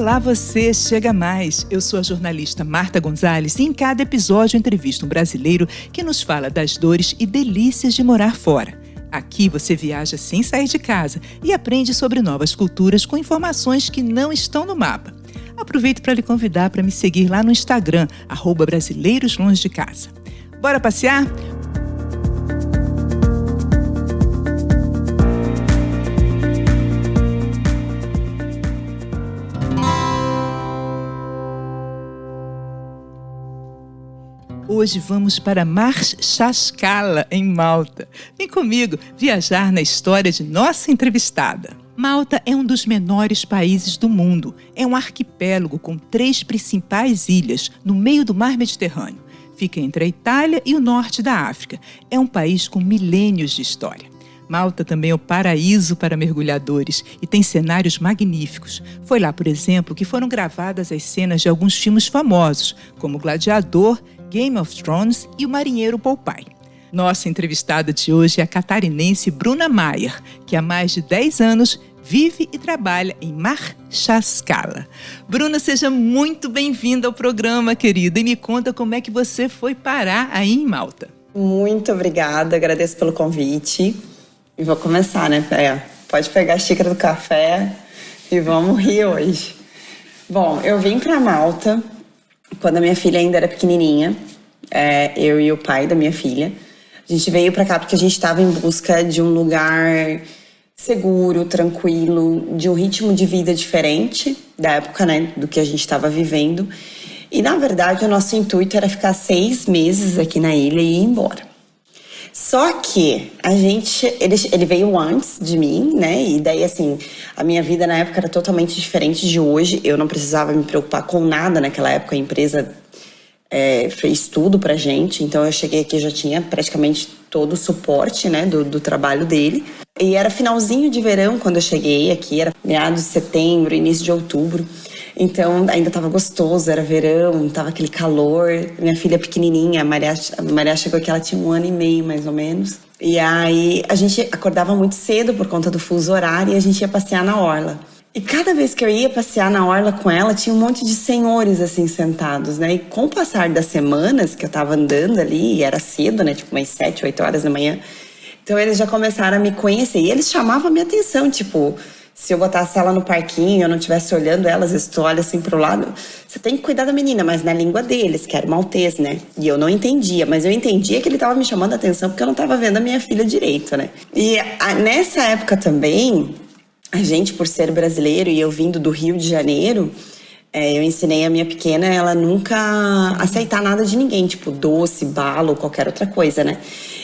Olá você, chega mais! Eu sou a jornalista Marta Gonzalez e em cada episódio eu entrevisto um brasileiro que nos fala das dores e delícias de morar fora. Aqui você viaja sem sair de casa e aprende sobre novas culturas com informações que não estão no mapa. Aproveito para lhe convidar para me seguir lá no Instagram, @brasileiroslongedecasa. Bora passear? Hoje vamos para Marshaskala, em Malta. Vem comigo viajar na história de nossa entrevistada. Malta é um dos menores países do mundo. É um arquipélago com 3 principais ilhas no meio do mar Mediterrâneo. Fica entre a Itália e o norte da África. É um país com milênios de história. Malta também é o paraíso para mergulhadores e tem cenários magníficos. Foi lá, por exemplo, que foram gravadas as cenas de alguns filmes famosos, como Gladiador, Game of Thrones e O Marinheiro Popeye. Nossa entrevistada de hoje é a catarinense Bruna Maier, que há mais de 10 anos vive e trabalha em Marshaskala. Bruna, seja muito bem-vinda ao programa, querida, e me conta como é que você foi parar aí em Malta. Muito obrigada, agradeço pelo convite. E vou começar, né? Pode pegar a xícara do café e vamos rir hoje. Bom, eu vim para Malta quando a minha filha ainda era pequenininha. Eu e o pai da minha filha. A gente veio para cá porque a gente estava em busca de um lugar seguro, tranquilo, de um ritmo de vida diferente da época, né, do que a gente estava vivendo. E, na verdade, o nosso intuito era ficar 6 meses aqui na ilha e ir embora. Só que ele veio antes de mim, né? E daí, assim, a minha vida na época era totalmente diferente de hoje. Eu não precisava me preocupar com nada naquela época. A empresa fez tudo pra gente. Então, eu cheguei aqui e já tinha praticamente todo o suporte, né, do trabalho dele. E era finalzinho de verão quando eu cheguei aqui. Era meados de setembro, início de outubro. Então, ainda estava gostoso, era verão, estava aquele calor. Minha filha pequenininha, a Maria chegou aqui, ela tinha 1 ano e meio, mais ou menos. E aí, a gente acordava muito cedo por conta do fuso horário e a gente ia passear na orla. E cada vez que eu ia passear na orla com ela, tinha um monte de senhores, assim, sentados, né? E com o passar das semanas que eu tava andando ali, e era cedo, né? Tipo, umas 7, 8 horas da manhã. Então, eles já começaram a me conhecer. E eles chamavam a minha atenção, tipo... Se eu botasse ela no parquinho e eu não estivesse olhando ela, às vezes tu olha assim pro lado, você tem que cuidar da menina, mas na língua deles, que era maltês, né? E eu não entendia, mas eu entendia que ele tava me chamando a atenção porque eu não tava vendo a minha filha direito, né? E nessa época também, a gente, por ser brasileiro e eu vindo do Rio de Janeiro, eu ensinei a minha pequena ela nunca aceitar nada de ninguém, tipo doce, bala ou qualquer outra coisa, né?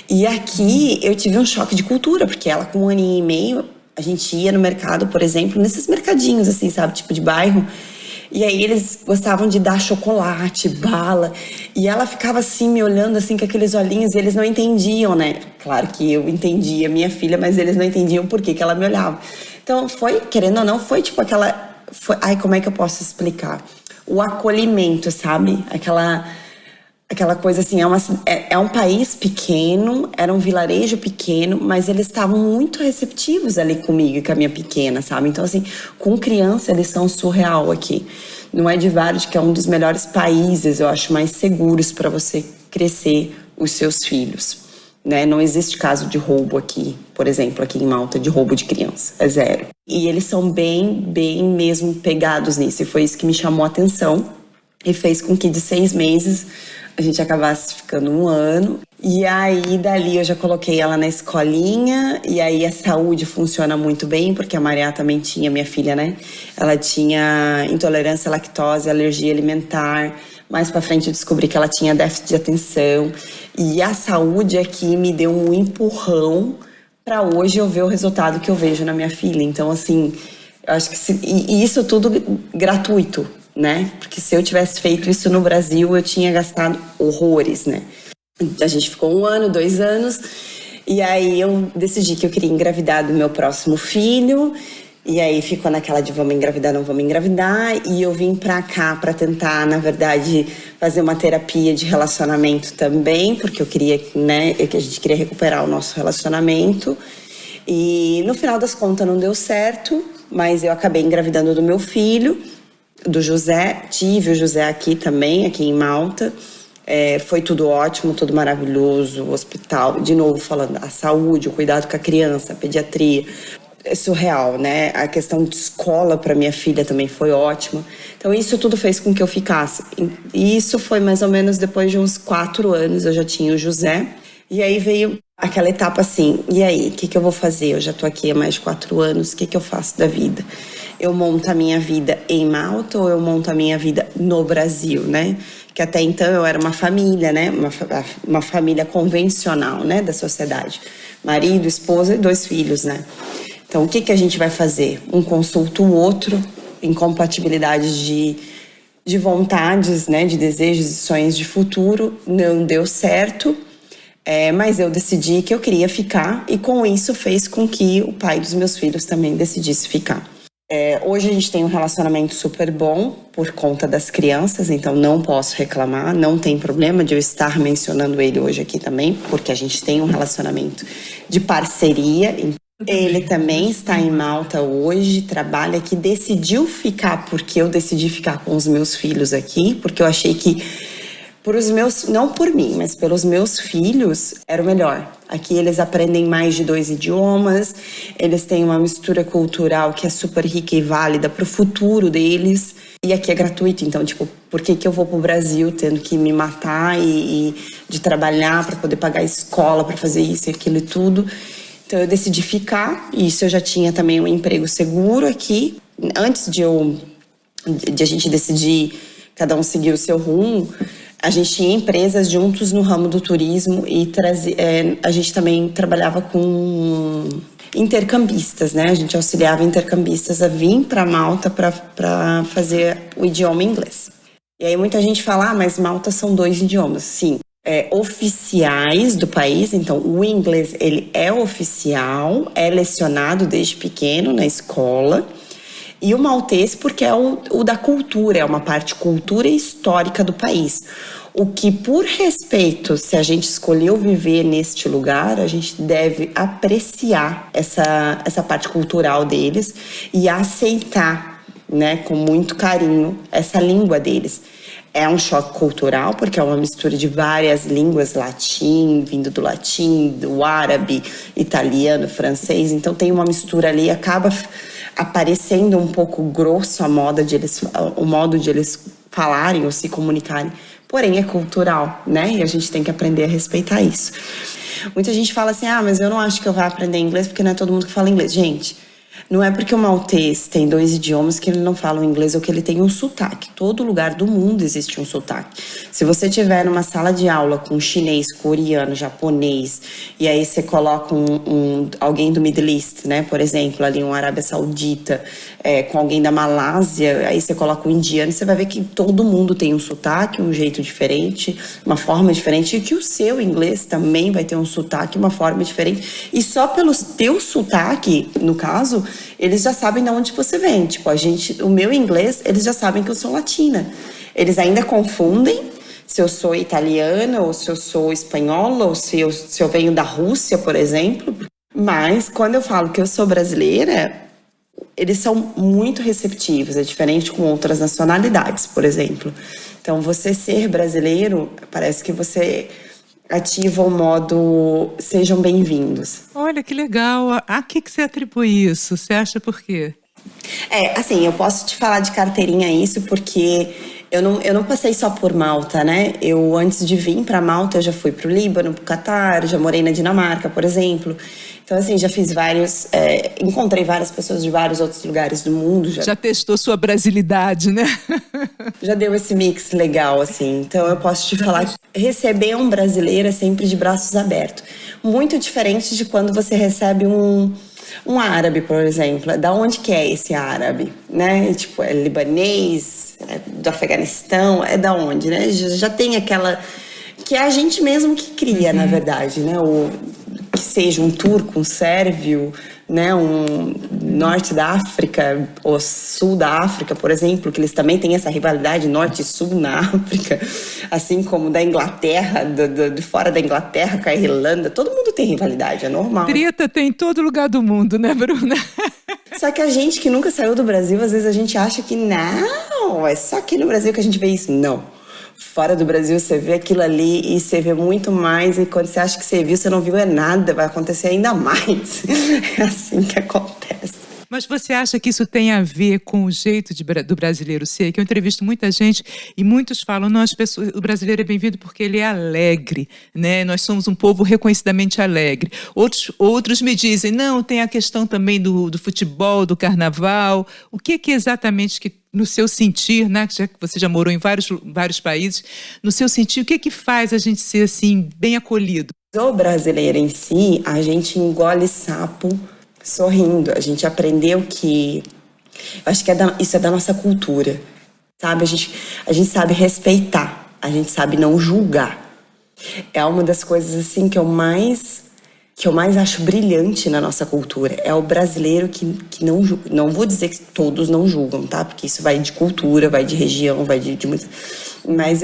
E aqui eu tive um choque de cultura, porque ela com 1 aninho e meio... A gente ia no mercado, por exemplo, nesses mercadinhos, assim, sabe? Tipo de bairro. E aí eles gostavam de dar chocolate, bala. E ela ficava assim, me olhando assim, com aqueles olhinhos. E eles não entendiam, né? Claro que eu entendia minha filha, mas eles não entendiam por que ela me olhava. Então, foi, querendo ou não, foi tipo aquela... Ai, como é que eu posso explicar? O acolhimento, sabe? Aquela coisa assim, é um país pequeno, era um vilarejo pequeno, mas eles estavam muito receptivos ali comigo e com a minha pequena, sabe? Então, assim, com criança eles são surreal aqui. Não é de Varde, que é um dos melhores países, eu acho, mais seguros para você crescer os seus filhos, né? Não existe caso de roubo aqui, por exemplo, aqui em Malta, de roubo de criança, é 0. E eles são bem mesmo pegados nisso, e foi isso que me chamou a atenção e fez com que de 6 meses... a gente acabasse ficando 1 ano. E aí, dali, eu já coloquei ela na escolinha. E aí, a saúde funciona muito bem, porque a Maria também tinha, minha filha, né? Ela tinha intolerância à lactose, alergia alimentar. Mais pra frente, eu descobri que ela tinha déficit de atenção. E a saúde aqui me deu um empurrão pra hoje eu ver o resultado que eu vejo na minha filha. Então, assim, eu acho que... E isso tudo gratuito, né? Porque se eu tivesse feito isso no Brasil, eu tinha gastado horrores, né? A gente ficou 1 ano, 2 anos, e aí eu decidi que eu queria engravidar do meu próximo filho, e aí ficou naquela de vamos engravidar, não vamos engravidar, e eu vim pra cá pra tentar, na verdade, fazer uma terapia de relacionamento também, porque eu queria, né, que a gente queria recuperar o nosso relacionamento, e no final das contas não deu certo, mas eu acabei engravidando do meu filho. do José. Tive o José aqui também, aqui em Malta. Foi tudo ótimo, tudo maravilhoso. O hospital, de novo falando, a saúde, o cuidado com a criança, a pediatria. É surreal, né? A questão de escola para minha filha também foi ótima. Então isso tudo fez com que eu ficasse. E isso foi mais ou menos depois de uns 4 anos, eu já tinha o José. E aí veio aquela etapa assim, e aí, o que eu vou fazer? Eu já tô aqui há mais de 4 anos, o que eu faço da vida? Eu monto a minha vida em Malta ou eu monto a minha vida no Brasil, né? Que até então eu era uma família, né? Uma família convencional, né? Da sociedade. Marido, esposa e 2 filhos, né? Então, o que a gente vai fazer? Um consulta o outro, incompatibilidades de vontades, né? De desejos e sonhos de futuro. Não deu certo, mas eu decidi que eu queria ficar e com isso fez com que o pai dos meus filhos também decidisse ficar. Hoje a gente tem um relacionamento super bom por conta das crianças, então não posso reclamar, não tem problema de eu estar mencionando ele hoje aqui também, porque a gente tem um relacionamento de parceria. Ele também está em Malta hoje, trabalha aqui, decidiu ficar porque eu decidi ficar com os meus filhos aqui, porque eu achei que não por mim, mas pelos meus filhos, era o melhor. Aqui eles aprendem mais de 2 idiomas, eles têm uma mistura cultural que é super rica e válida para o futuro deles. E aqui é gratuito, então, tipo, por que eu vou pro Brasil tendo que me matar e de trabalhar para poder pagar a escola, para fazer isso e aquilo e tudo? Então eu decidi ficar, e isso eu já tinha também um emprego seguro aqui. Antes de a gente decidir, cada um seguir o seu rumo, a gente tinha empresas juntos no ramo do turismo e a gente também trabalhava com intercambistas, né? A gente auxiliava intercambistas a vir para Malta para fazer o idioma inglês. E aí muita gente fala, mas Malta são 2 idiomas. Sim, oficiais do país, então o inglês ele é oficial, é lecionado desde pequeno na escola. E o maltês porque é o da cultura, é uma parte cultura e histórica do país. O que, por respeito, se a gente escolheu viver neste lugar, a gente deve apreciar essa parte cultural deles e aceitar, né, com muito carinho, essa língua deles. É um choque cultural, porque é uma mistura de várias línguas, vindo do latim, do árabe, italiano, francês. Então tem uma mistura ali, acaba aparecendo um pouco grosso o modo de eles falarem ou se comunicarem. Porém, é cultural, né? E a gente tem que aprender a respeitar isso. Muita gente fala assim, mas eu não acho que eu vá aprender inglês porque não é todo mundo que fala inglês. Gente, não é porque o maltês tem 2 idiomas que ele não fala o inglês ou que ele tem um sotaque. Todo lugar do mundo existe um sotaque. Se você tiver numa sala de aula com chinês, coreano, japonês, e aí você coloca alguém do Middle East, né? Por exemplo, ali uma Arábia Saudita, com alguém da Malásia, aí você coloca um indiano, você vai ver que todo mundo tem um sotaque, um jeito diferente, uma forma diferente, e que o seu inglês também vai ter um sotaque, uma forma diferente. E só pelo teu sotaque, no caso, eles já sabem de onde você vem. Tipo, o meu inglês, eles já sabem que eu sou latina. Eles ainda confundem se eu sou italiana, ou se eu sou espanhola, ou se eu venho da Rússia, por exemplo. Mas, quando eu falo que eu sou brasileira, eles são muito receptivos. É diferente com outras nacionalidades, por exemplo. Então, você ser brasileiro, parece que você ativa o modo sejam bem-vindos. Olha, que legal. A que você atribui isso? Você acha por quê? Assim, eu posso te falar de carteirinha isso porque eu não passei só por Malta, né? Eu, antes de vir para Malta, eu já fui pro Líbano, pro Catar, já morei na Dinamarca, por exemplo. Então, assim, já fiz encontrei várias pessoas de vários outros lugares do mundo. Já testou sua brasilidade, né? Já deu esse mix legal, assim. Então, eu posso te falar, receber um brasileiro é sempre de braços abertos. Muito diferente de quando você recebe um árabe, por exemplo. Da onde que é esse árabe, né? Tipo, é libanês, é do Afeganistão, é da onde, né? Já tem aquela... que é a gente mesmo que cria, na verdade, né? Que seja um turco, um sérvio, né? Um norte da África ou sul da África, por exemplo, que eles também têm essa rivalidade norte e sul na África, assim como da Inglaterra, de fora da Inglaterra com a Irlanda, todo mundo tem rivalidade, é normal. Treta tem em todo lugar do mundo, né, Bruna? Só que a gente que nunca saiu do Brasil, às vezes a gente acha que não, é só aqui no Brasil que a gente vê isso. Não. Fora do Brasil você vê aquilo ali e você vê muito mais, e quando você acha que você viu, você não viu é nada, vai acontecer ainda mais. É assim que acontece. Mas você acha que isso tem a ver com o jeito do brasileiro ser? Que eu entrevisto muita gente e muitos falam, não, o brasileiro é bem-vindo porque ele é alegre, né? Nós somos um povo reconhecidamente alegre. Outros me dizem, não, tem a questão também do futebol, do carnaval. O que é exatamente que, no seu sentir, né? Já que você já morou em vários países, no seu sentir, o que faz a gente ser assim, bem acolhido? O brasileiro em si, a gente engole sapo sorrindo. A gente aprendeu que... Eu acho que isso é da nossa cultura, sabe? A gente sabe respeitar, a gente sabe não julgar. É uma das coisas assim que eu mais acho brilhante na nossa cultura. É o brasileiro que não julga. Não vou dizer que todos não julgam, tá? Porque isso vai de cultura, vai de região, vai de muito... Mas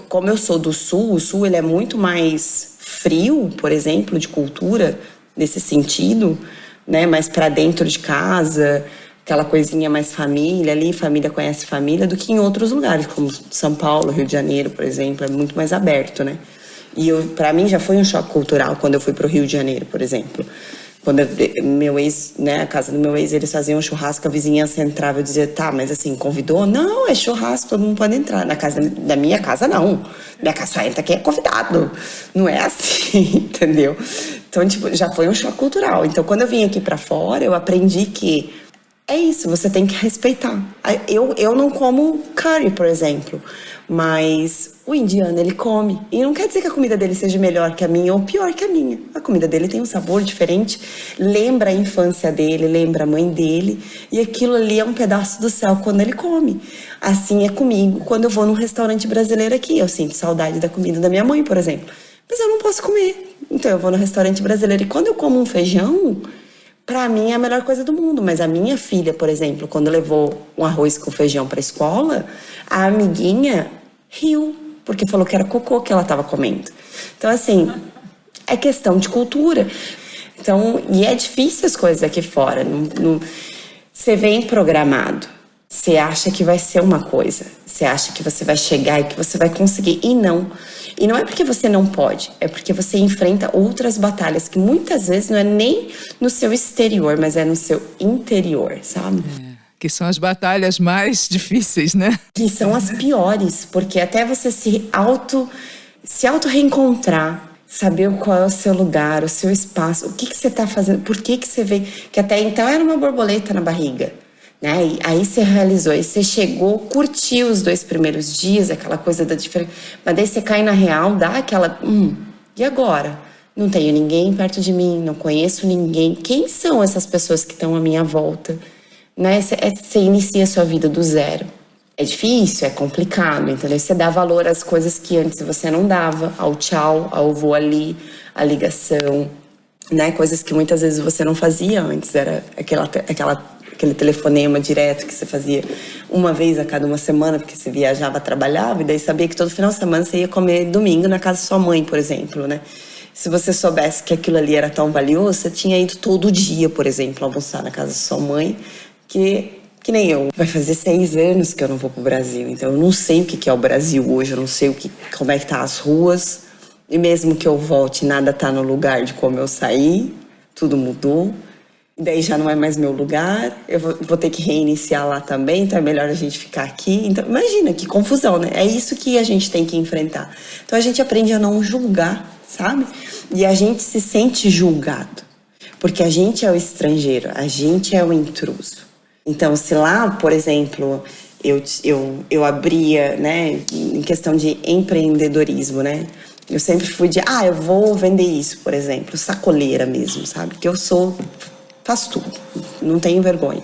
como eu sou do Sul, o Sul ele é muito mais frio, por exemplo, de cultura, nesse sentido, né, mais para dentro de casa, aquela coisinha mais família ali, família conhece família, do que em outros lugares, como São Paulo, Rio de Janeiro, por exemplo, é muito mais aberto, né? E para mim já foi um choque cultural quando eu fui pro Rio de Janeiro, por exemplo. Quando meu ex, né, a casa do meu ex, eles faziam um churrasco, a vizinhança entrava e dizia, tá, mas assim, convidou? Não, é churrasco, todo mundo pode entrar. Na casa da minha casa, não. Minha casa só entra quem é convidado. Não é assim, entendeu? Então, tipo, já foi um choque cultural. Então, quando eu vim aqui pra fora, eu aprendi que é isso, você tem que respeitar. Eu não como curry, por exemplo, mas o indiano, ele come. E não quer dizer que a comida dele seja melhor que a minha ou pior que a minha. A comida dele tem um sabor diferente, lembra a infância dele, lembra a mãe dele, e aquilo ali é um pedaço do céu quando ele come. Assim é comigo quando eu vou num restaurante brasileiro aqui. Eu sinto saudade da comida da minha mãe, por exemplo. Mas eu não posso comer. Então eu vou no restaurante brasileiro e quando eu como um feijão, pra mim é a melhor coisa do mundo. Mas a minha filha, por exemplo, quando levou um arroz com feijão pra escola, a amiguinha riu, porque falou que era cocô que ela estava comendo. Então, assim, é questão de cultura. Então, e é difícil as coisas aqui fora. Você vem programado, você acha que vai ser uma coisa, você acha que você vai chegar e que você vai conseguir, e não. E não é porque você não pode, é porque você enfrenta outras batalhas que muitas vezes não é nem no seu exterior, mas é no seu interior, sabe? Que são as batalhas mais difíceis, né? Que são as piores, porque até você se auto reencontrar, saber qual é o seu lugar, o seu espaço, o que você está fazendo, por que você veio, que até então era uma borboleta na barriga, né? E aí você realizou, aí você chegou, curtiu os 2 primeiros dias, aquela coisa da diferença, mas daí você cai na real, dá aquela, e agora? Não tenho ninguém perto de mim, não conheço ninguém, quem são essas pessoas que estão à minha volta? Né? Você inicia a sua vida do zero. É difícil, é complicado, entendeu? Você dá valor às coisas que antes você não dava, ao tchau, ao vou ali, à ligação, né? Coisas que muitas vezes você não fazia antes, era aquele telefonema direto que você fazia uma vez a cada uma semana, porque você viajava, trabalhava, e daí sabia que todo final de semana você ia comer domingo na casa da sua mãe, por exemplo, né? Se você soubesse que aquilo ali era tão valioso, você tinha ido todo dia, por exemplo, almoçar na casa da sua mãe, que nem eu. Vai fazer 6 anos que eu não vou pro Brasil, então eu não sei o que é o Brasil hoje, eu não sei como é que tá as ruas, e mesmo que eu volte, nada tá no lugar de como eu saí, tudo mudou, e daí já não é mais meu lugar, eu vou ter que reiniciar lá também, então é melhor a gente ficar aqui. Então, imagina que confusão, né? É isso que a gente tem que enfrentar. Então a gente aprende a não julgar, sabe? E a gente se sente julgado, porque a gente é o estrangeiro, a gente é o intruso. Então, se lá, por exemplo, eu abria, né, em questão de empreendedorismo, né, eu sempre fui eu vou vender isso, por exemplo, sacoleira mesmo, sabe, que faço tudo, não tenho vergonha.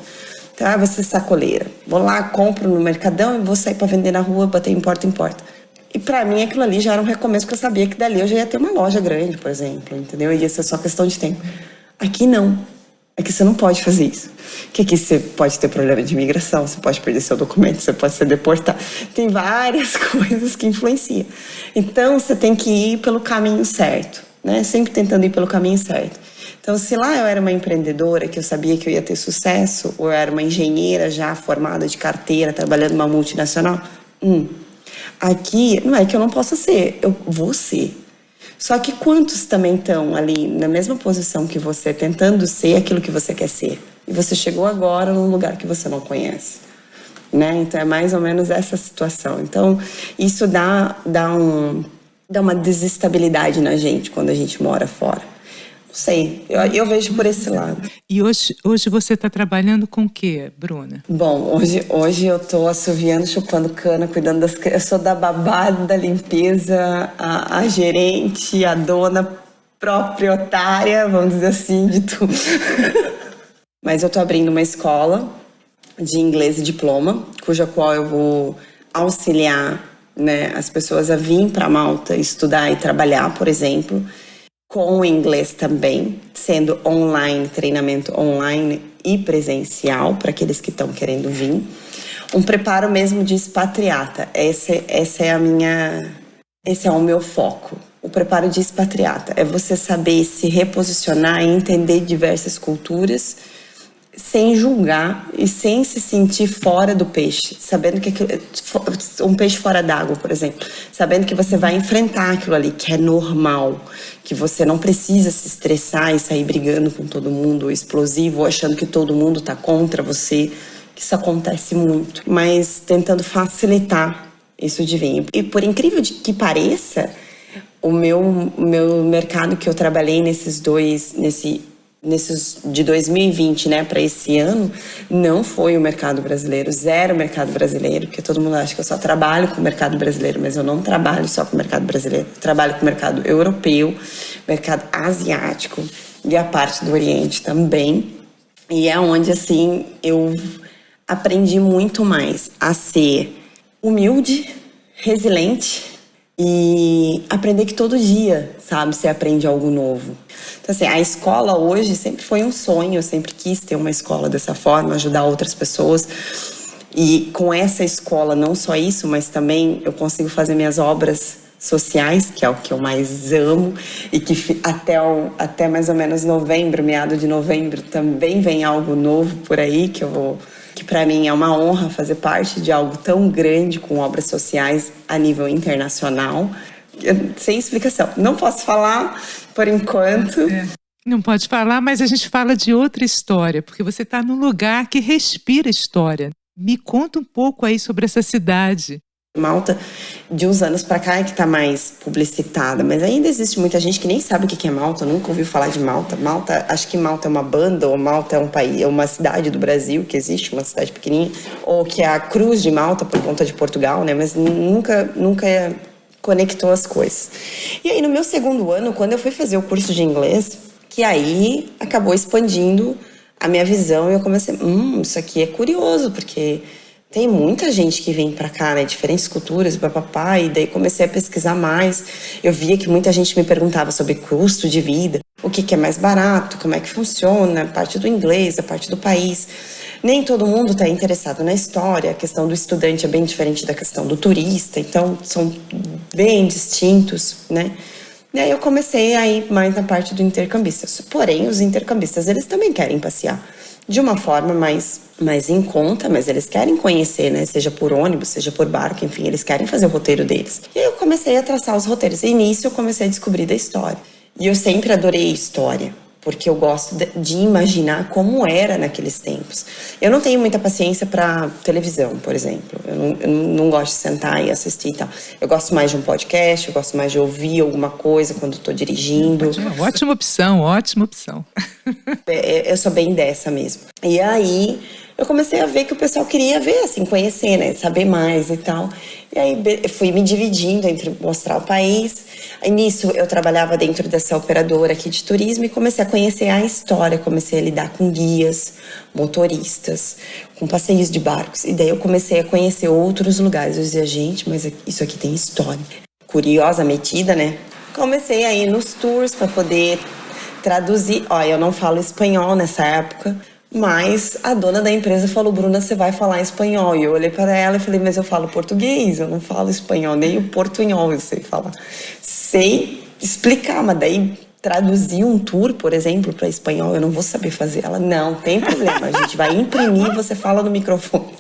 Então, vou ser sacoleira, vou lá, compro no Mercadão e vou sair para vender na rua, bater em porta em porta. E pra mim aquilo ali já era um recomeço, porque eu sabia que dali eu já ia ter uma loja grande, por exemplo, entendeu? Ia ser só questão de tempo. Aqui não. Aqui você não pode fazer isso. Porque aqui você pode ter problema de imigração, você pode perder seu documento, você pode ser deportado. Tem várias coisas que influenciam. Então, você tem que ir pelo caminho certo, né? Sempre tentando ir pelo caminho certo. Então, se lá eu era uma empreendedora, que eu sabia que eu ia ter sucesso, ou eu era uma engenheira já formada de carteira, trabalhando numa multinacional, aqui não é que eu não possa ser, eu vou ser. Só que quantos também estão ali na mesma posição que você, tentando ser aquilo que você quer ser? E você chegou agora num lugar que você não conhece, né? Então é mais ou menos essa situação. Então isso dá uma desestabilidade na gente quando a gente mora fora. Não sei, eu vejo por esse lado. E hoje você está trabalhando com o quê, Bruna? Bom, hoje eu estou assoviando, chupando cana, cuidando das crianças. Eu sou da babá, da limpeza, a gerente, a dona proprietária, vamos dizer assim, de tudo. Mas eu estou abrindo uma escola de inglês e diploma, cuja qual eu vou auxiliar, né, as pessoas a vir para Malta estudar e trabalhar, por exemplo, com o inglês também, sendo online, treinamento online e presencial para aqueles que estão querendo vir. Um preparo mesmo de expatriata. Esse é o meu foco. O preparo de expatriata é você saber se reposicionar e entender diversas culturas sem julgar e sem se sentir fora do peixe, sabendo que um peixe fora d'água, por exemplo, sabendo que você vai enfrentar aquilo ali, que é normal, que você não precisa se estressar e sair brigando com todo mundo, explosivo, achando que todo mundo está contra você, que isso acontece muito, mas tentando facilitar isso de vir. E por incrível que pareça, o meu mercado que eu trabalhei nesses de 2020, né, para esse ano, não foi o mercado brasileiro, zero mercado brasileiro, porque todo mundo acha que eu só trabalho com o mercado brasileiro, mas eu não trabalho só com o mercado brasileiro, eu trabalho com o mercado europeu, mercado asiático e a parte do Oriente também, e é onde, assim, eu aprendi muito mais a ser humilde, resiliente, e aprender que todo dia, sabe, você aprende algo novo. Então, assim, a escola hoje sempre foi um sonho, eu sempre quis ter uma escola dessa forma, ajudar outras pessoas. E com essa escola, não só isso, mas também eu consigo fazer minhas obras sociais, que é o que eu mais amo, e que até mais ou menos novembro, meado de novembro, também vem algo novo por aí, que para mim é uma honra fazer parte de algo tão grande com obras sociais a nível internacional. Sem explicação. Não posso falar por enquanto. Não pode falar, mas a gente fala de outra história, porque você está num lugar que respira história. Me conta um pouco aí sobre essa cidade. Malta, de uns anos para cá é que está mais publicitada, mas ainda existe muita gente que nem sabe o que é Malta, nunca ouviu falar de Malta. Acho que Malta é uma banda, ou Malta é um país, é uma cidade do Brasil que existe, uma cidade pequenininha, ou que é a Cruz de Malta por conta de Portugal, né? Mas nunca conectou as coisas. E aí no meu segundo ano, quando eu fui fazer o curso de inglês, que aí acabou expandindo a minha visão e eu comecei, isso aqui é curioso, porque tem muita gente que vem pra cá, né? Diferentes culturas, papapá, e daí comecei a pesquisar mais. Eu via que muita gente me perguntava sobre custo de vida, o que é mais barato, como é que funciona, a parte do inglês, a parte do país. Nem todo mundo está interessado na história, a questão do estudante é bem diferente da questão do turista, então são bem distintos, né? E aí eu comecei a ir mais na parte do intercambista. Porém, os intercambistas, eles também querem passear de uma forma mais em conta, mas eles querem conhecer, né? Seja por ônibus, seja por barco, enfim, eles querem fazer o roteiro deles. E aí eu comecei a traçar os roteiros. E nisso eu comecei a descobrir da história. E eu sempre adorei história, porque eu gosto de imaginar como era naqueles tempos. Eu não tenho muita paciência para televisão, por exemplo. Eu não gosto de sentar e assistir e tal. Eu gosto mais de um podcast, eu gosto mais de ouvir alguma coisa quando estou dirigindo. Ótima opção, ótima opção. Eu sou bem dessa mesmo. E aí eu comecei a ver que o pessoal queria ver, assim, conhecer, né? Saber mais e tal. E aí eu fui me dividindo entre mostrar o país. Aí, nisso eu trabalhava dentro dessa operadora aqui de turismo e comecei a conhecer a história. Comecei a lidar com guias, motoristas, com passeios de barcos. E daí eu comecei a conhecer outros lugares. Eu dizia, gente, mas isso aqui tem história. Curiosa, metida, né? Comecei a ir nos tours para poder traduzir. Olha, eu não falo espanhol nessa época, mas a dona da empresa falou, Bruna, você vai falar espanhol. E eu olhei para ela e falei, mas eu falo português, eu não falo espanhol, nem o portunhol eu sei falar. Sei explicar, mas daí traduzir um tour, por exemplo, para espanhol, eu não vou saber fazer. Ela, não, tem problema, a gente vai imprimir, você fala no microfone.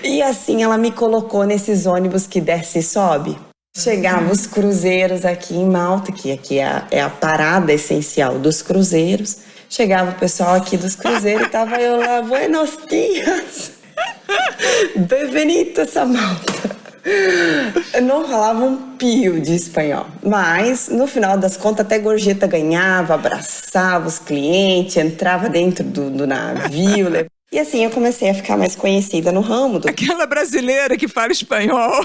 E assim ela me colocou nesses ônibus que desce e sobe. Chegavam os cruzeiros aqui em Malta, que aqui é a parada essencial dos cruzeiros. Chegava o pessoal aqui dos cruzeiros e tava eu lá, buenos dias, bem-vindos a Malta. Eu não falava um pio de espanhol, mas no final das contas até gorjeta ganhava, abraçava os clientes, entrava dentro do navio. E assim eu comecei a ficar mais conhecida no ramo. Aquela brasileira que fala espanhol.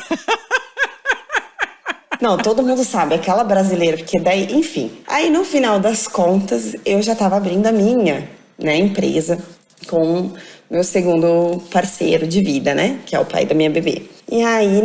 Não, todo mundo sabe, aquela brasileira, porque daí, enfim. Aí no final das contas, eu já estava abrindo a minha, né, empresa com meu segundo parceiro de vida, né, que é o pai da minha bebê. E aí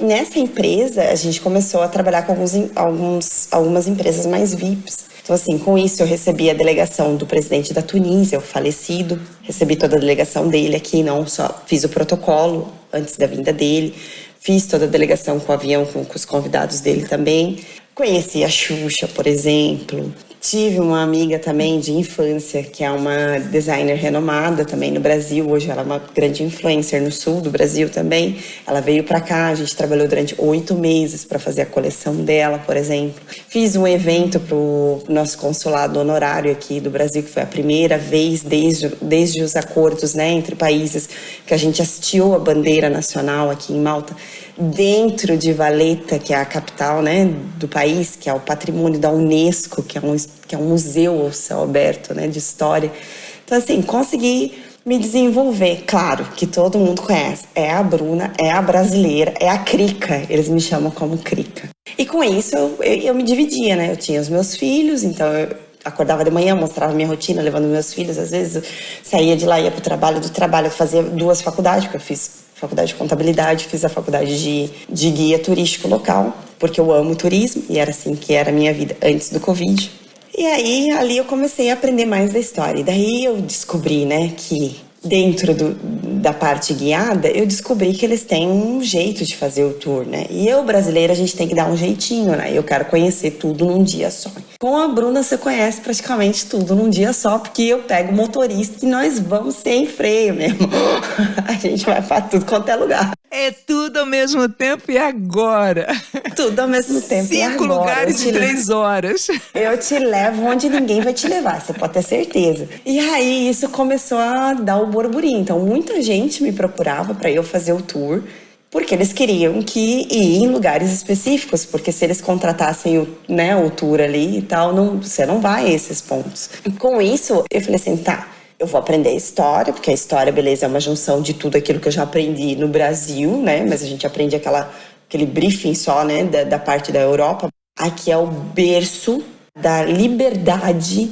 nessa empresa a gente começou a trabalhar com algumas empresas mais VIPs. Então assim, com isso eu recebi a delegação do presidente da Tunísia, o falecido. Recebi toda a delegação dele aqui, não só fiz o protocolo antes da vinda dele. Fiz toda a delegação com o avião, com os convidados dele também. Conheci a Xuxa, por exemplo. Tive uma amiga também de infância, que é uma designer renomada também no Brasil. Hoje ela é uma grande influencer no sul do Brasil também. Ela veio pra cá, a gente trabalhou durante 8 meses para fazer a coleção dela, por exemplo. Fiz um evento pro nosso consulado honorário aqui do Brasil, que foi a primeira vez desde os acordos, né, entre países, que a gente hasteou a bandeira nacional aqui em Malta, dentro de Valletta, que é a capital, né, do país, que é o patrimônio da Unesco, que é um museu ao céu aberto, né, de história. Então, assim, consegui me desenvolver. Claro que todo mundo conhece. É a Bruna, é a brasileira, é a Crica. Eles me chamam como Crica. E com isso, eu me dividia, né? Eu tinha os meus filhos, então eu acordava de manhã, mostrava minha rotina, levando meus filhos. Às vezes, eu saía de lá, ia pro trabalho, do trabalho, eu fazia 2 faculdades, porque eu fiz faculdade de contabilidade, fiz a faculdade de guia turístico local, porque eu amo turismo, e era assim que era a minha vida antes do Covid. E aí, ali eu comecei a aprender mais da história. E daí eu descobri, né, que dentro da parte guiada, eu descobri que eles têm um jeito de fazer o tour, né? E eu, brasileira, a gente tem que dar um jeitinho, né? Eu quero conhecer tudo num dia só. Com a Bruna, você conhece praticamente tudo num dia só, porque eu pego o motorista e nós vamos sem freio mesmo. A gente vai pra tudo quanto é lugar. É tudo ao mesmo tempo e agora. Tudo ao mesmo tempo e agora. 5 lugares em 3 horas. Eu te levo onde ninguém vai te levar, você pode ter certeza. E aí isso começou a dar o burburinho. Então muita gente me procurava para eu fazer o tour, porque eles queriam que ir em lugares específicos, porque se eles contratassem o tour ali e tal, você não vai a esses pontos. E com isso eu falei assim, tá, eu vou aprender a história, porque a história, beleza, é uma junção de tudo aquilo que eu já aprendi no Brasil, né? Mas a gente aprende aquele briefing só, né, da parte da Europa. Aqui é o berço da liberdade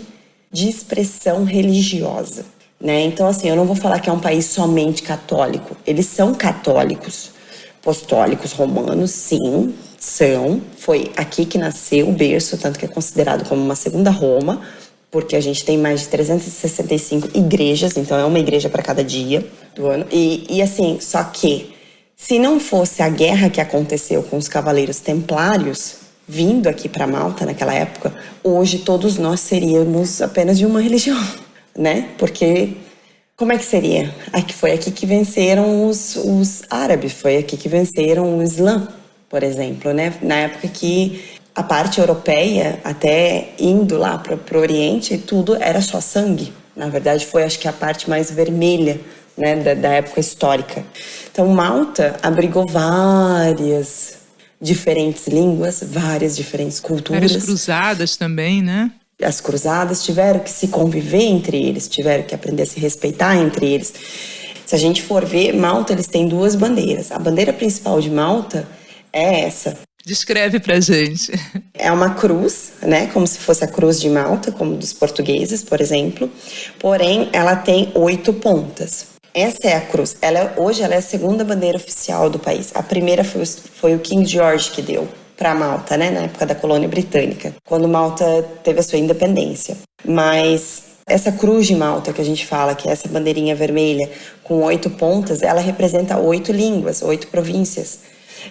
de expressão religiosa, né? Então, assim, eu não vou falar que é um país somente católico. Eles são católicos, apostólicos, romanos, sim, são. Foi aqui que nasceu o berço, tanto que é considerado como uma segunda Roma, porque a gente tem mais de 365 igrejas, então é uma igreja para cada dia do ano. E assim, só que se não fosse a guerra que aconteceu com os cavaleiros templários, vindo aqui para Malta naquela época, hoje todos nós seríamos apenas de uma religião, né? Porque como é que seria? Foi aqui que venceram os árabes, foi aqui que venceram o Islã, por exemplo, né? Na época que a parte europeia, até indo lá para o Oriente, tudo era só sangue. Na verdade, foi, acho que, a parte mais vermelha, né, da época histórica. Então, Malta abrigou várias diferentes línguas, várias diferentes culturas. Várias cruzadas também, né? As cruzadas tiveram que se conviver entre eles, tiveram que aprender a se respeitar entre eles. Se a gente for ver, Malta, eles têm 2 bandeiras. A bandeira principal de Malta é essa. Descreve pra gente. É uma cruz, né? Como se fosse a cruz de Malta, como dos portugueses, por exemplo. Porém, ela tem 8 pontas. Essa é a cruz. Hoje ela é a segunda bandeira oficial do país. A primeira foi o King George que deu para Malta, né? Na época da colônia britânica, quando Malta teve a sua independência. Mas essa cruz de Malta que a gente fala, que é essa bandeirinha vermelha com 8 pontas, ela representa 8 línguas, 8 províncias.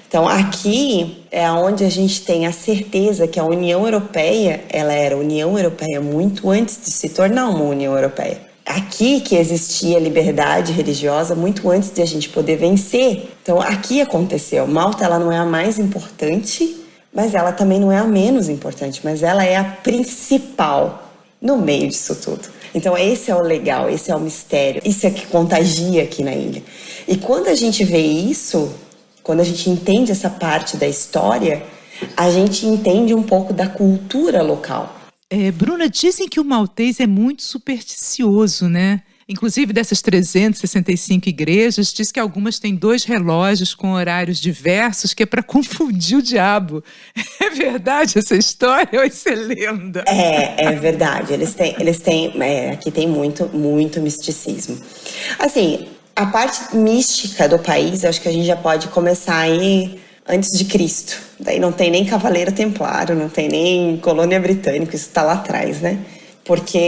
Então, aqui é onde a gente tem a certeza que a União Europeia, ela era União Europeia muito antes de se tornar uma União Europeia. Aqui que existia liberdade religiosa muito antes de a gente poder vencer. Então, aqui aconteceu. Malta, ela não é a mais importante, mas ela também não é a menos importante, mas ela é a principal no meio disso tudo. Então, esse é o legal, esse é o mistério, isso é que contagia aqui na ilha. E quando a gente vê isso, quando a gente entende essa parte da história, a gente entende um pouco da cultura local. Bruna, dizem que o maltês é muito supersticioso, né? Inclusive, dessas 365 igrejas, diz que algumas têm 2 relógios com horários diversos, que é para confundir o diabo. É verdade essa história ou isso é lenda? É verdade. Eles têm aqui tem muito misticismo. Assim, a parte mística do país, acho que a gente já pode começar aí antes de Cristo. Daí não tem nem Cavaleiro Templário, não tem nem colônia britânica, isso está lá atrás, né? Porque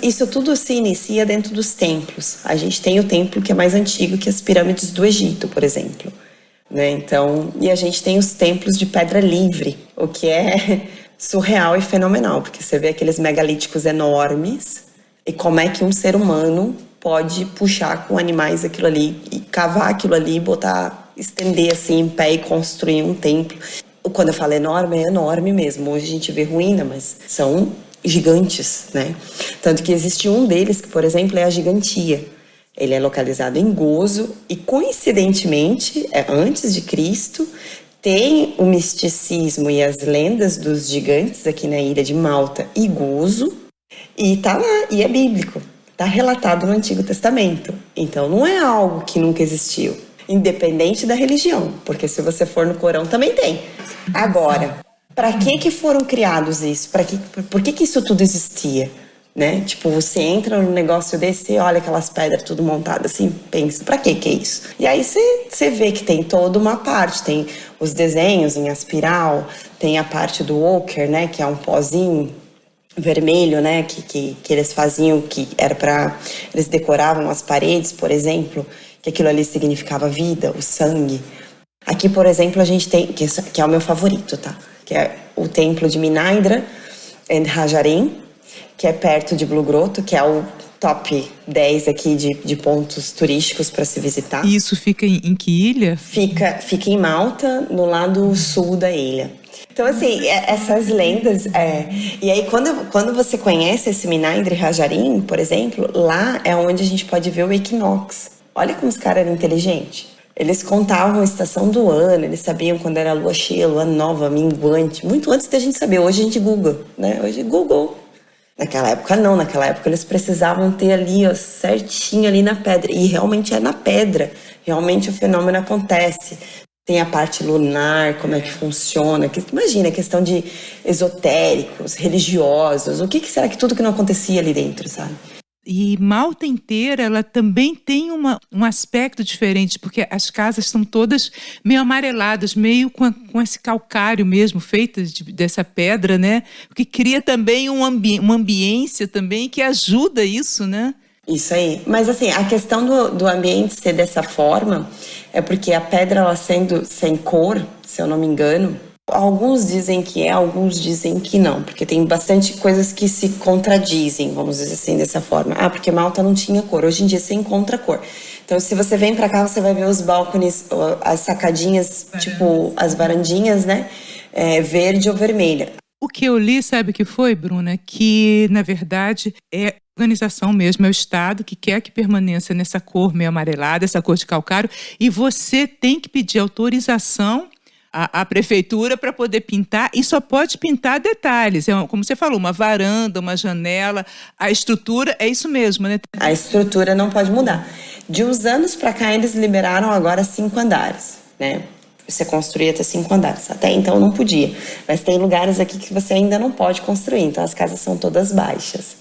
isso tudo se inicia dentro dos templos. A gente tem o templo que é mais antigo que as pirâmides do Egito, por exemplo, né? Então, e a gente tem os templos de pedra livre, o que é surreal e fenomenal, porque você vê aqueles megalíticos enormes e como é que um ser humano pode puxar com animais aquilo ali e cavar aquilo ali, estender assim em pé e construir um templo. Quando eu falo enorme, é enorme mesmo. Hoje a gente vê ruína, mas são gigantes, né? Tanto que existe um deles que, por exemplo, é a Gigantia. Ele é localizado em Gozo e, coincidentemente, antes de Cristo, tem o misticismo e as lendas dos gigantes aqui na ilha de Malta e Gozo, e tá lá, e é bíblico. Tá relatado no Antigo Testamento. Então, não é algo que nunca existiu, independente da religião, porque se você for no Corão também tem. Agora, para que foram criados isso? Por que isso tudo existia? Né? Tipo, você entra num negócio desse, olha aquelas pedras tudo montadas assim, pensa, pra que é isso? E aí você vê que tem toda uma parte, tem os desenhos em espiral, tem a parte do ochre, né, que é um pozinho vermelho, né, que eles faziam, que era para eles decoravam as paredes, por exemplo, que aquilo ali significava vida, o sangue. Aqui, por exemplo, a gente tem, que é o meu favorito, tá? Que é o templo de Minaydra em Hajarim, que é perto de Blue Grotto, que é o top 10 aqui de pontos turísticos para se visitar. E isso fica em que ilha? Fica em Malta, no lado sul da ilha. Então, assim, essas lendas... E aí, quando você conhece esse Minaydra e Hajarim, por exemplo, lá é onde a gente pode ver o equinox. Olha como os caras eram inteligentes. Eles contavam a estação do ano, eles sabiam quando era lua cheia, lua nova, minguante, muito antes da gente saber. Hoje a gente Google, né? Hoje Google. Naquela época não, naquela época eles precisavam ter ali, ó, certinho ali na pedra. E realmente é na pedra, realmente o fenômeno acontece. Tem a parte lunar, como é que funciona. Imagina, a questão de esotéricos, religiosos, o que será que tudo que não acontecia ali dentro, sabe? E Malta inteira, ela também tem um aspecto diferente, porque as casas são todas meio amareladas, meio com esse calcário mesmo, feitas dessa pedra, né? O que cria também uma ambiência também que ajuda isso, né? Isso aí. Mas assim, a questão do ambiente ser dessa forma é porque a pedra, ela sendo sem cor, se eu não me engano, alguns dizem que é, alguns dizem que não, porque tem bastante coisas que se contradizem, vamos dizer assim, dessa forma. Porque Malta não tinha cor, hoje em dia você encontra cor. Então, se você vem pra cá, você vai ver os balcões, as sacadinhas, tipo, as varandinhas, né, verde ou vermelha. O que eu li, sabe o que foi, Bruna? Que, na verdade, é a organização mesmo, é o Estado que quer que permaneça nessa cor meio amarelada, essa cor de calcário, e você tem que pedir autorização à prefeitura para poder pintar, e só pode pintar detalhes. Como você falou, uma varanda, uma janela, a estrutura, é isso mesmo, né? A estrutura não pode mudar. De uns anos para cá, eles liberaram agora 5 andares, né? Você construía até 5 andares. Até então não podia. Mas tem lugares aqui que você ainda não pode construir, então as casas são todas baixas.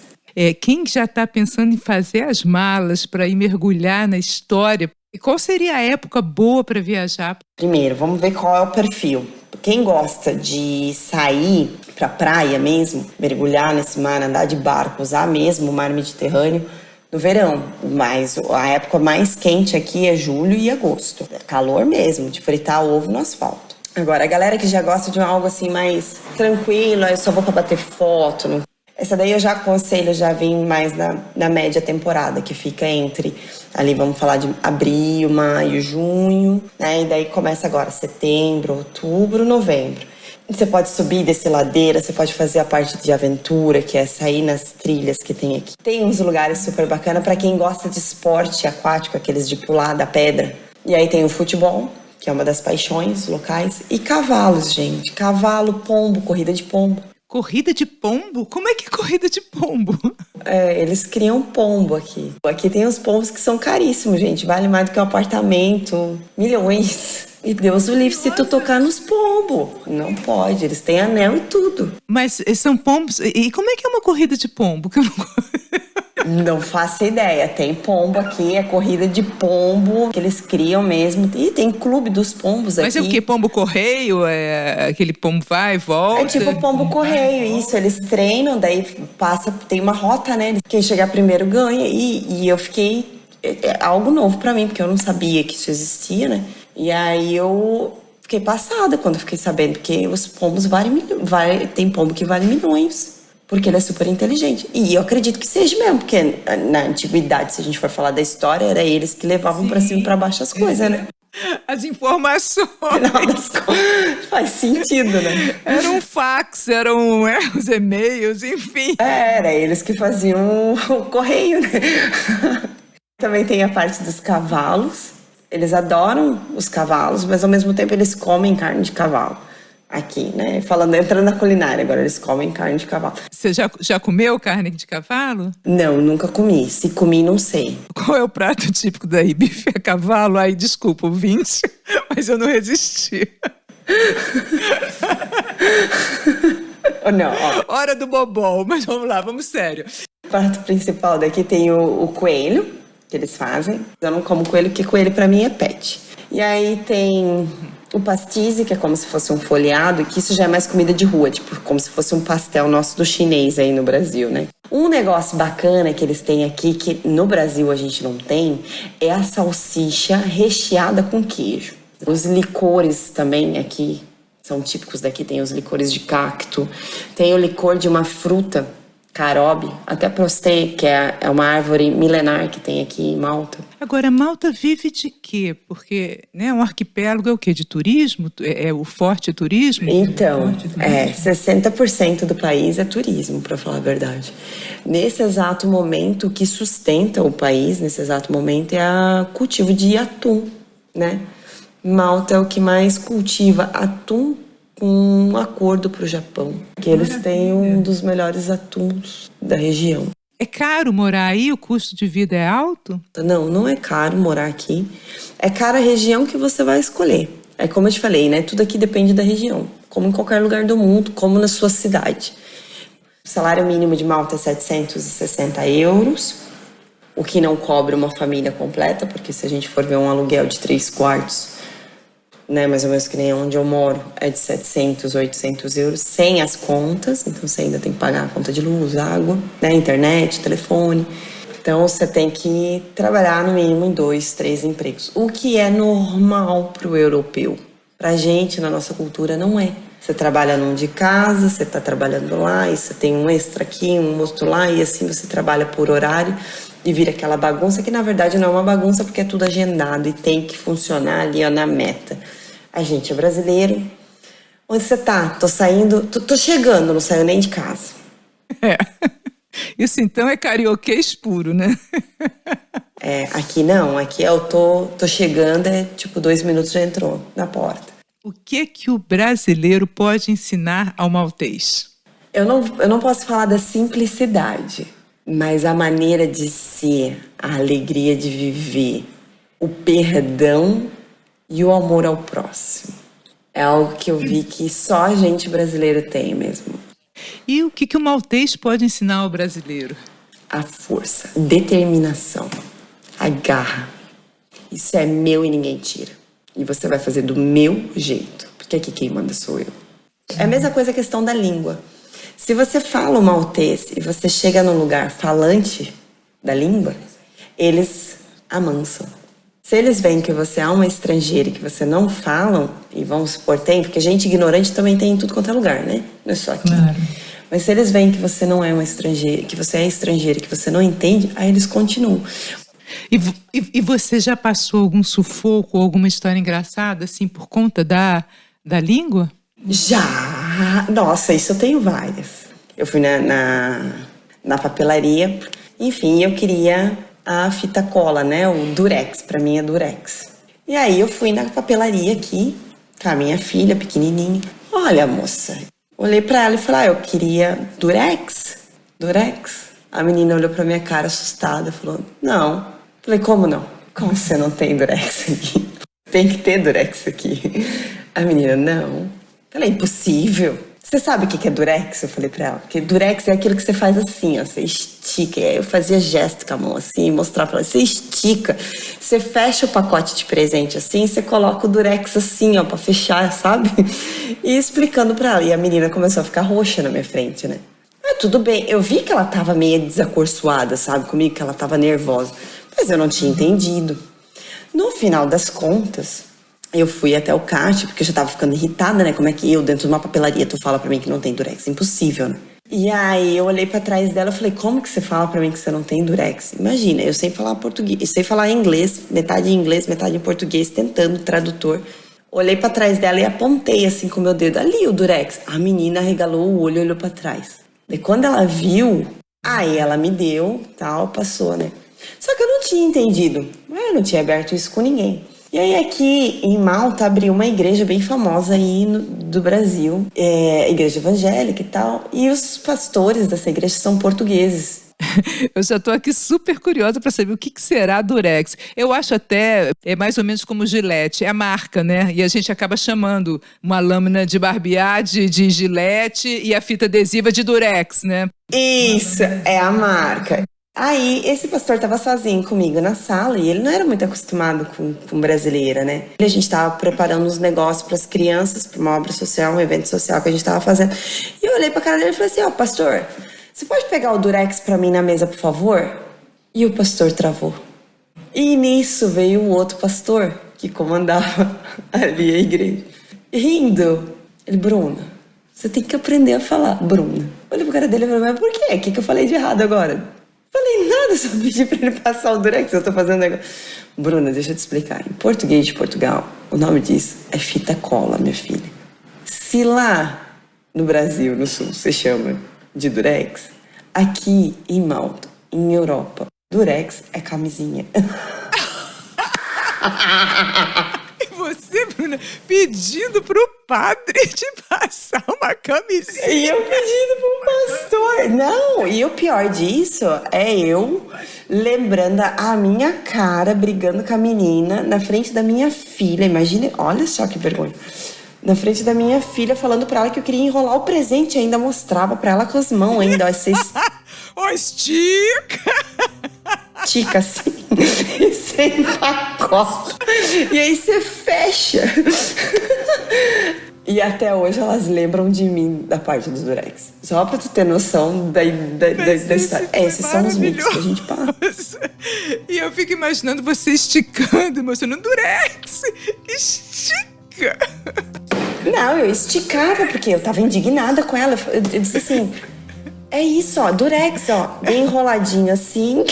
Quem já está pensando em fazer as malas para ir mergulhar na história, e qual seria a época boa para viajar? Primeiro, vamos ver qual é o perfil. Quem gosta de sair para a praia mesmo, mergulhar nesse mar, andar de barco, usar mesmo o mar Mediterrâneo, no verão, mas a época mais quente aqui é julho e agosto. É calor mesmo, de fritar ovo no asfalto. Agora, a galera que já gosta de algo assim mais tranquilo, eu só vou pra bater foto. Não... Essa daí eu já aconselho, já vim mais na média temporada, que fica entre, ali vamos falar de abril, maio, junho, né? E daí começa agora setembro, outubro, novembro. Você pode subir e descer ladeira, você pode fazer a parte de aventura, que é sair nas trilhas que tem aqui. Tem uns lugares super bacanas para quem gosta de esporte aquático, aqueles de pular da pedra. E aí tem o futebol, que é uma das paixões locais, e cavalos, gente. Cavalo, pombo, corrida de pombo. Corrida de pombo? Como é que é corrida de pombo? Eles criam pombo aqui. Aqui tem os pombos que são caríssimos, gente. Vale mais do que um apartamento. Milhões. E Deus o livre se tu tocar nos pombos. Não pode, eles têm anel e tudo. Mas são pombos... E como é que é uma corrida de pombo? Que eu não faço ideia. Tem pombo aqui, é corrida de pombo que eles criam mesmo. E tem clube dos pombos aqui. Mas é o quê? Pombo correio? É aquele pombo vai e volta? É tipo pombo correio, isso. Eles treinam, daí passa, tem uma rota, né? Quem chegar primeiro ganha. E eu fiquei... É algo novo pra mim, porque eu não sabia que isso existia, né? E aí eu fiquei passada quando fiquei sabendo, porque os pombos tem pombo que vale milhões, porque ele é super inteligente. E eu acredito que seja mesmo, porque na antiguidade, se a gente for falar da história, era eles que levavam pra cima e pra baixo as coisas, né? As informações. Afinal das contas, faz sentido, né? Era um fax, eram os e-mails, enfim. Era eles que faziam o correio, né? Também tem a parte dos cavalos. Eles adoram os cavalos, mas ao mesmo tempo eles comem carne de cavalo. Aqui, né? Entrando na culinária, agora eles comem carne de cavalo. Você já comeu carne de cavalo? Não, nunca comi. Se comi, não sei. Qual é o prato típico daí? Bife a cavalo? Ai, desculpa, ouvinte, mas eu não resisti. Não, ó. Hora do bobol, mas vamos lá, vamos sério. O prato principal daqui tem o coelho, que eles fazem. Eu não como coelho, porque coelho pra mim é pet. E aí tem o pastis, que é como se fosse um folhado, e que isso já é mais comida de rua, tipo, como se fosse um pastel nosso do chinês aí no Brasil, né? Um negócio bacana que eles têm aqui, que no Brasil a gente não tem, é a salsicha recheada com queijo. Os licores também aqui são típicos daqui, tem os licores de cacto, tem o licor de uma fruta, carobe, até prostei, que é uma árvore milenar que tem aqui em Malta. Agora, Malta vive de quê? Porque, né, um arquipélago é o quê? De turismo? É o forte turismo? Então, 60% do país é turismo, para falar a verdade. Nesse exato momento, o que sustenta o país, nesse exato momento, é o cultivo de atum, né? Malta é o que mais cultiva atum, com um acordo para o Japão, que eles têm um dos melhores atuns da região. É caro morar aí? O custo de vida é alto? Não, não é caro morar aqui. É cara a região que você vai escolher. É como eu te falei, né? Tudo aqui depende da região. Como em qualquer lugar do mundo, como na sua cidade. O salário mínimo de Malta é 760 euros, o que não cobre uma família completa, porque se a gente for ver um aluguel de 3 quartos, né, mais ou menos que nem onde eu moro, é de 700, 800 euros, sem as contas. Então você ainda tem que pagar a conta de luz, água, né, internet, telefone. Então você tem que trabalhar no mínimo em 2, 3 empregos, o que é normal para o europeu. Pra gente, na nossa cultura, não é. Você trabalha num de casa, você tá trabalhando lá, e você tem um extra aqui, um outro lá, e assim você trabalha por horário e vira aquela bagunça que na verdade não é uma bagunça, porque é tudo agendado e tem que funcionar ali, ó, na meta. A gente é brasileiro. Onde você tá? Tô saindo, tô chegando, não saio nem de casa. É. Isso então é carioquês puro, né? Aqui não, aqui eu tô chegando, é tipo 2 minutos já entrou na porta. O que o brasileiro pode ensinar ao maltês? Eu não posso falar da simplicidade, mas a maneira de ser, a alegria de viver, o perdão e o amor ao próximo. É algo que eu vi que só a gente brasileiro tem mesmo. E o que o maltês pode ensinar ao brasileiro? A força, determinação, a garra. Isso é meu e ninguém tira. E você vai fazer do meu jeito, porque aqui quem manda sou eu. É a mesma coisa a questão da língua. Se você fala o maltês e você chega num lugar falante da língua, eles amansam. Se eles veem que você é uma estrangeira e que você não falam, e vamos supor, tem, porque gente ignorante também tem em tudo quanto é lugar, né? Não é só aqui. Claro. Mas se eles veem que você não é uma estrangeira, que você é estrangeira, que você não entende, aí eles continuam. E você já passou algum sufoco, alguma história engraçada, assim, por conta da língua? Já! Nossa, isso eu tenho várias. Eu fui na papelaria, enfim, eu queria a fita cola, né? O Durex, pra mim é Durex. E aí eu fui na papelaria aqui, com a minha filha, pequenininha. Olha, moça, olhei pra ela e falei, eu queria Durex. Durex? A menina olhou pra minha cara assustada, falou, não. Falei, como não? Como você não tem Durex aqui? Tem que ter Durex aqui. A menina, não. Falei, impossível. Você sabe o que é Durex? Eu falei pra ela. Porque Durex é aquilo que você faz assim, ó. Você estica. E aí eu fazia gesto com a mão assim, mostrar pra ela. Você estica. Você fecha o pacote de presente assim, você coloca o Durex assim, ó, pra fechar, sabe? E explicando pra ela. E a menina começou a ficar roxa na minha frente, né? Mas tudo bem. Eu vi que ela tava meio desacorçoada, sabe? Comigo, que ela tava nervosa. Mas eu não tinha entendido. No final das contas, eu fui até o caixa, porque eu já tava ficando irritada, né? Como é que eu, dentro de uma papelaria, tu fala pra mim que não tem Durex? Impossível, né? E aí eu olhei pra trás dela e falei, como que você fala pra mim que você não tem Durex? Imagina, eu sei falar português, eu sei falar inglês, metade em inglês, metade em português, tentando tradutor. Olhei pra trás dela e apontei assim com o meu dedo, ali o Durex. A menina arregalou o olho e olhou pra trás. E quando ela viu, aí ela me deu, tal, passou, né? Só que eu não tinha entendido, eu não tinha aberto isso com ninguém. E aí aqui em Malta abriu uma igreja bem famosa aí do Brasil, igreja evangélica e tal, e os pastores dessa igreja são portugueses. Eu já estou aqui super curiosa para saber o que será Durex. Eu acho até, é mais ou menos como Gillette, é a marca, né? E a gente acaba chamando uma lâmina de barbear de Gillette e a fita adesiva de Durex, né? Isso, é a marca. Aí, esse pastor estava sozinho comigo na sala e ele não era muito acostumado com brasileira, né? A gente estava preparando uns negócios para as crianças, para uma obra social, um evento social que a gente estava fazendo. E eu olhei para a cara dele e falei assim, pastor, você pode pegar o Durex para mim na mesa, por favor? E o pastor travou. E nisso veio o outro pastor que comandava ali a igreja. Rindo. Ele, Bruna, você tem que aprender a falar. Bruna. Olhei para a cara dele e falei, mas por quê? O que eu falei de errado agora? Falei nada, só pedi pra ele passar o Durex, eu tô fazendo agora. Bruna, deixa eu te explicar. Em português de Portugal, o nome disso é fita cola, minha filha. Se lá no Brasil, no Sul, você chama de Durex, aqui em Malta, em Europa, Durex é camisinha. E você, Bruna, pedindo pro padre te passar uma camisinha. E eu pedindo pro pastor. Não, e o pior disso é eu lembrando a minha cara brigando com a menina na frente da minha filha. Imagine, olha só que vergonha. Na frente da minha filha, falando pra ela que eu queria enrolar o presente. Ainda mostrava pra ela com as mãos ainda. Ó, estica! Estica assim, e sem pacote. E aí você fecha. E até hoje elas lembram de mim da parte do Durex. Só pra tu ter noção da história. Esses são os mitos que a gente passa. E eu fico imaginando você esticando, mostrando Durex. Estica! Não, eu esticava porque eu tava indignada com ela. Eu disse assim, é isso, ó, Durex, ó, bem enroladinho assim.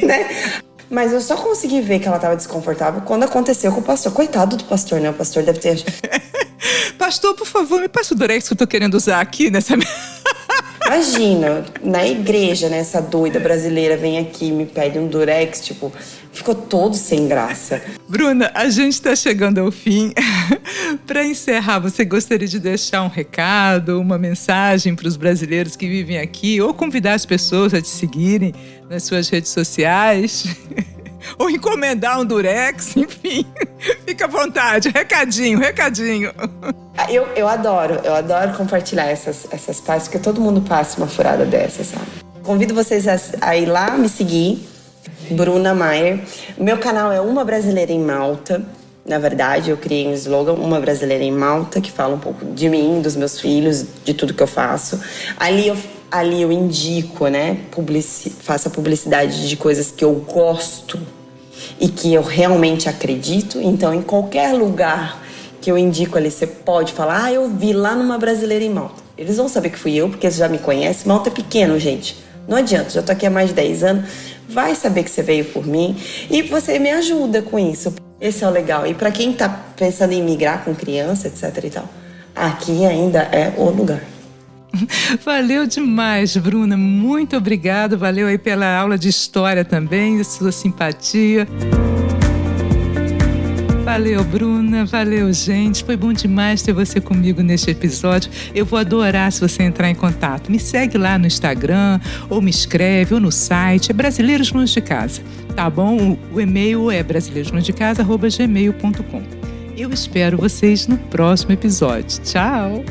Né? Mas eu só consegui ver que ela tava desconfortável quando aconteceu com o pastor. Coitado do pastor, né? O pastor deve ter... Pastor, por favor, me passa o Durex que eu tô querendo usar aqui nessa... Imagina, na igreja, né? Essa doida brasileira vem aqui e me pede um Durex, tipo... Ficou todo sem graça. Bruna, a gente está chegando ao fim. Para encerrar, você gostaria de deixar um recado, uma mensagem para os brasileiros que vivem aqui, ou convidar as pessoas a te seguirem nas suas redes sociais, ou encomendar um Durex, enfim. Fica à vontade, recadinho. Eu adoro compartilhar essas partes, porque todo mundo passa uma furada dessa, sabe? Convido vocês a ir lá me seguir, Bruna Maier. O meu canal é Uma Brasileira em Malta. Na verdade, eu criei um slogan, Uma Brasileira em Malta, que fala um pouco de mim, dos meus filhos, de tudo que eu faço. Ali eu ali eu indico, né? Faço a publicidade de coisas que eu gosto e que eu realmente acredito. Então, em qualquer lugar que eu indico ali, você pode falar, eu vi lá numa Brasileira em Malta. Eles vão saber que fui eu, porque eles já me conhecem. Malta é pequeno, gente. Não adianta, já tô aqui há mais de 10 anos. Vai saber que você veio por mim e você me ajuda com isso. Esse é o legal. E para quem tá pensando em migrar com criança, etc e tal, aqui ainda é o lugar. Valeu demais, Bruna. Muito obrigada. Valeu aí pela aula de história também, sua simpatia. Valeu, Bruna. Valeu, gente. Foi bom demais ter você comigo neste episódio. Eu vou adorar se você entrar em contato. Me segue lá no Instagram, ou me escreve, ou no site. É Brasileiros Longe de Casa. Tá bom? O e-mail é brasileiroslontedecasa@gmail.com. Eu espero vocês no próximo episódio. Tchau!